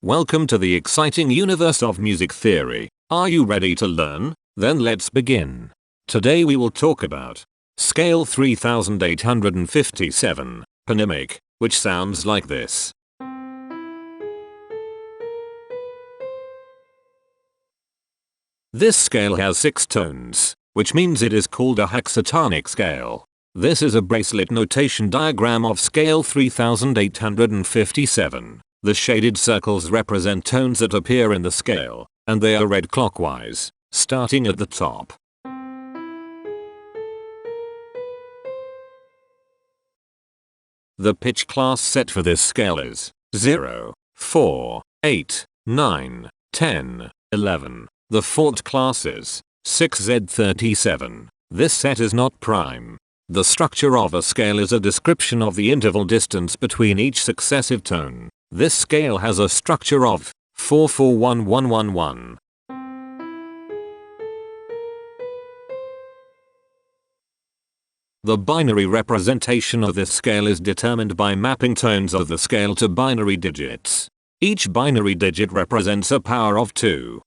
Welcome to the exciting universe of music theory. Are you ready to learn? Then let's begin. Today we will talk about scale 3857, Ponimic, which sounds like this. This scale has 6 tones, which means it is called a hexatonic scale. This is a bracelet notation diagram of scale 3857. The shaded circles represent tones that appear in the scale, and they are read clockwise, starting at the top. The pitch class set for this scale is 0, 4, 8, 9, 10, 11. The fault class is 6Z37. This set is not prime. The structure of a scale is a description of the interval distance between each successive tone. This scale has a structure of 441111. The binary representation of this scale is determined by mapping tones of the scale to binary digits. Each binary digit represents a power of 2.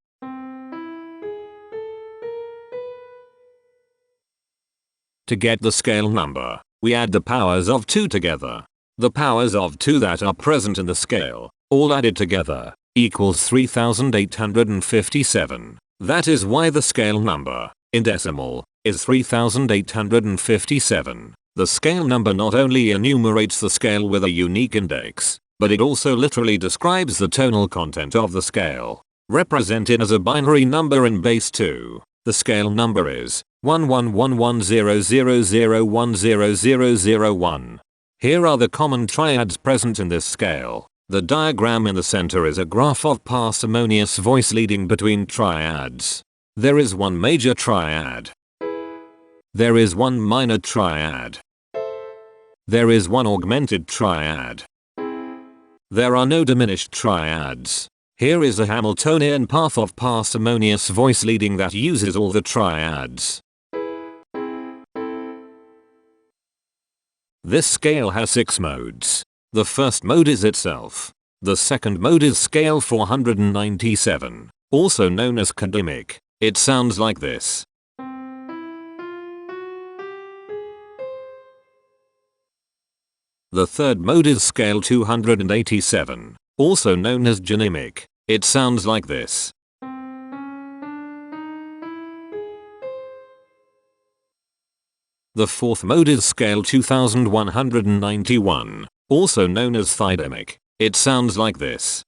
To get the scale number, we add the powers of 2 together. The powers of 2 that are present in the scale, all added together, equals 3857. That is why the scale number, in decimal, is 3857. The scale number not only enumerates the scale with a unique index, but it also literally describes the tonal content of the scale. Represented as a binary number in base 2, the scale number is 111100010001. Here are the common triads present in this scale. The diagram in the center is a graph of parsimonious voice leading between triads. There is one major triad. There is one minor triad. There is one augmented triad. There are no diminished triads. Here is a Hamiltonian path of parsimonious voice leading that uses all the triads. This scale has 6 modes. The first mode is itself. The second mode is scale 497, also known as Ponimic. It sounds like this. The third mode is scale 287, also known as Ponimic. It sounds like this. The fourth mode is scale 2191, also known as Ponimic. It sounds like this.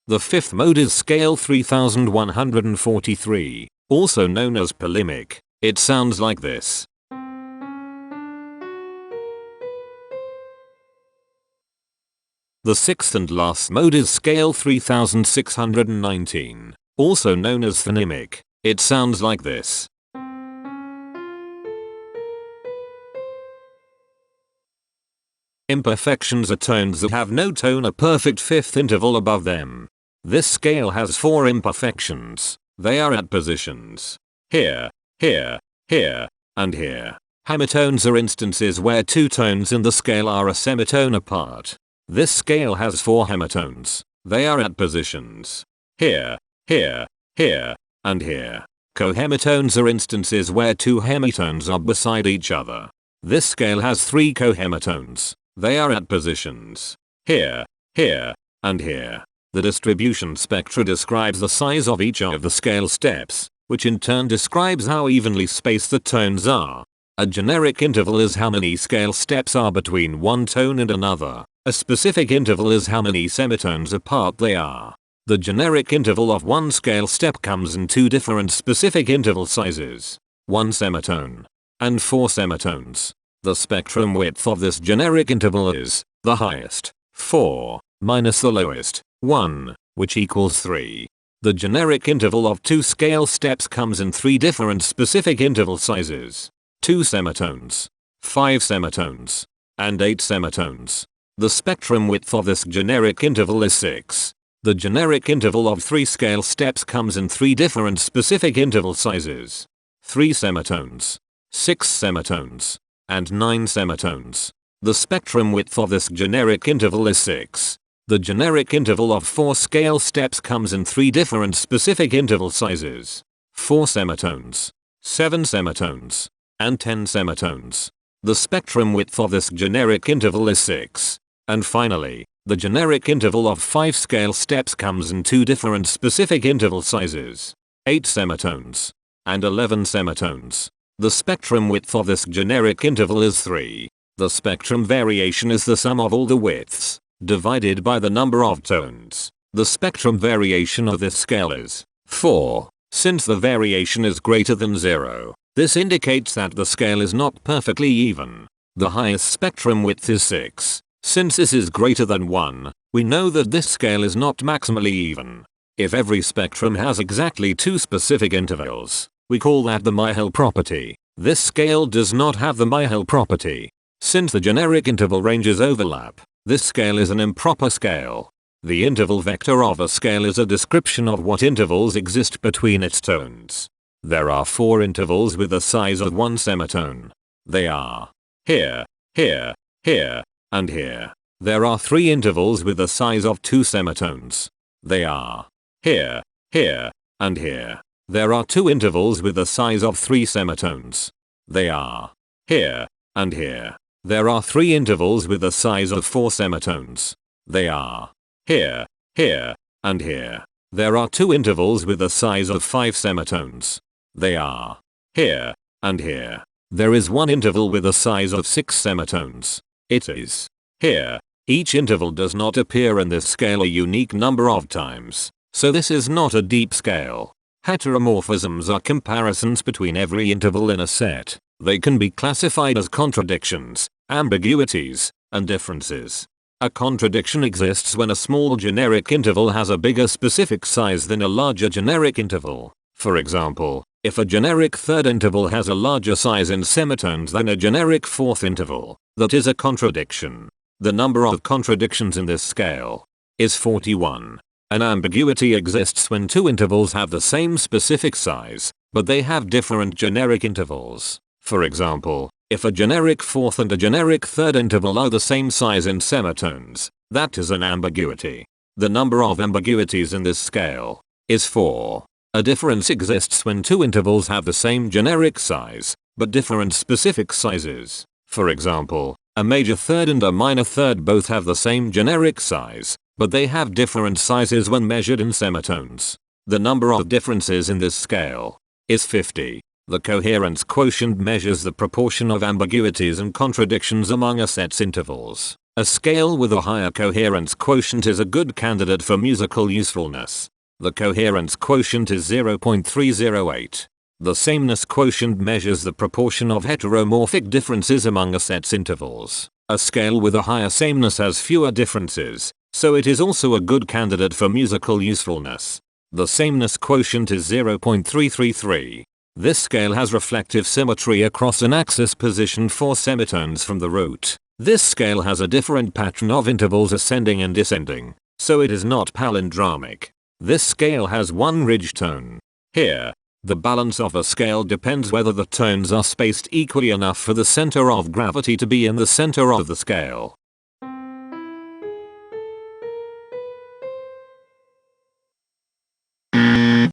The fifth mode is scale 3143, also known as Ponimic. It sounds like this. The sixth and last mode is scale 3619. Also known as Ponimic. It sounds like this. Imperfections are tones that have no tone, a perfect fifth interval above them. This scale has 4 imperfections. They are at positions here, here, here, and here. Hemitones are instances where 2 tones in the scale are a semitone apart. This scale has 4 hemitones. They are at positions here, here, here, and here. Cohemitones are instances where 2 hemitones are beside each other. This scale has 3 cohemitones. They are at positions here, here, and here. The distribution spectra describes the size of each of the scale steps, which in turn describes how evenly spaced the tones are. A generic interval is how many scale steps are between one tone and another. A specific interval is how many semitones apart they are. The generic interval of one scale step comes in 2 different specific interval sizes, 1 semitone and 4 semitones. The spectrum width of this generic interval is the highest, 4, minus the lowest, 1, which equals 3. The generic interval of 2 scale steps comes in 3 different specific interval sizes, 2 semitones, 5 semitones, and 8 semitones. The spectrum width of this generic interval is 6. The generic interval of 3 scale steps comes in 3 different specific interval sizes, 3 semitones, 6 semitones, and 9 semitones. The spectrum width of this generic interval is 6. The generic interval of 4 scale steps comes in 3 different specific interval sizes: 4 semitones, 7 semitones, and 10 semitones. The spectrum width of this generic interval is 6. And finally, the generic interval of 5 scale steps comes in 2 different specific interval sizes: 8 semitones and 11 semitones. The spectrum width of this generic interval is 3. The spectrum variation is the sum of all the widths divided by the number of tones. The spectrum variation of this scale is 4. Since the variation is greater than 0, this indicates that the scale is not perfectly even. The highest spectrum width is 6. Since this is greater than 1, we know that this scale is not maximally even. If every spectrum has exactly 2 specific intervals, we call that the Myhill property. This scale does not have the Myhill property. Since the generic interval ranges overlap, this scale is an improper scale. The interval vector of a scale is a description of what intervals exist between its tones. There are 4 intervals with the size of 1 semitone. They are here, here, here, and here. There are 3 intervals with the size of 2 semitones. They are here, here, and here. There are 2 intervals with the size of 3 semitones. They are here, and here. There are 3 intervals with the size of 4 semitones. They are here, here, and here. There are 2 intervals with the size of 5 semitones. They are here, and here. There is 1 interval with a size of 6 semitones. It is here. Each interval does not appear in this scale a unique number of times, so this is not a deep scale. Heteromorphisms are comparisons between every interval in a set. They can be classified as contradictions, ambiguities, and differences. A contradiction exists when a small generic interval has a bigger specific size than a larger generic interval. For example, if a generic third interval has a larger size in semitones than a generic fourth interval, that is a contradiction. The number of contradictions in this scale is 41. An ambiguity exists when 2 intervals have the same specific size, but they have different generic intervals. For example, if a generic fourth and a generic third interval are the same size in semitones, that is an ambiguity. The number of ambiguities in this scale is 4. A difference exists when 2 intervals have the same generic size, but different specific sizes. For example, a major third and a minor third both have the same generic size, but they have different sizes when measured in semitones. The number of differences in this scale is 50. The coherence quotient measures the proportion of ambiguities and contradictions among a set's intervals. A scale with a higher coherence quotient is a good candidate for musical usefulness. The coherence quotient is 0.308. The sameness quotient measures the proportion of heteromorphic differences among a set's intervals. A scale with a higher sameness has fewer differences, so it is also a good candidate for musical usefulness. The sameness quotient is 0.333. This scale has reflective symmetry across an axis positioned 4 semitones from the root. This scale has a different pattern of intervals ascending and descending, so it is not palindromic. This scale has 1 ridge tone. Here, the balance of a scale depends whether the tones are spaced equally enough for the center of gravity to be in the center of the scale.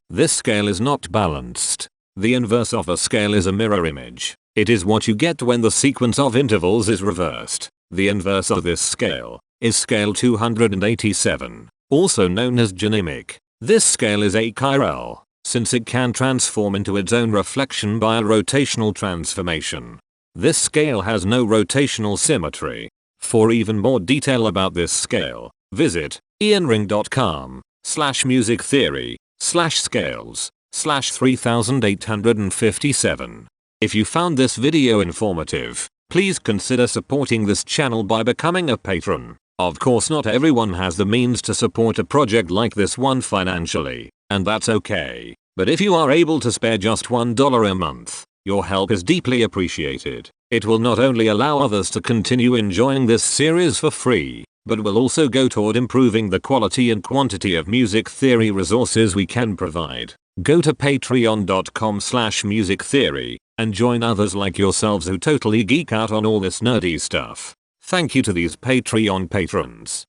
This scale is not balanced. The inverse of a scale is a mirror image. It is what you get when the sequence of intervals is reversed. The inverse of this scale is scale 287, also known as Ponimic. This scale is achiral, since it can transform into its own reflection by a rotational transformation. This scale has no rotational symmetry. For even more detail about this scale, visit ianring.com/musictheory/scales/3857. If you found this video informative, please consider supporting this channel by becoming a patron. Of course, not everyone has the means to support a project like this one financially, and that's okay. But if you are able to spare just $1 a month, your help is deeply appreciated. It will not only allow others to continue enjoying this series for free, but will also go toward improving the quality and quantity of music theory resources we can provide. Go to patreon.com/musictheory and join others like yourselves who totally geek out on all this nerdy stuff. Thank you to these Patreon patrons.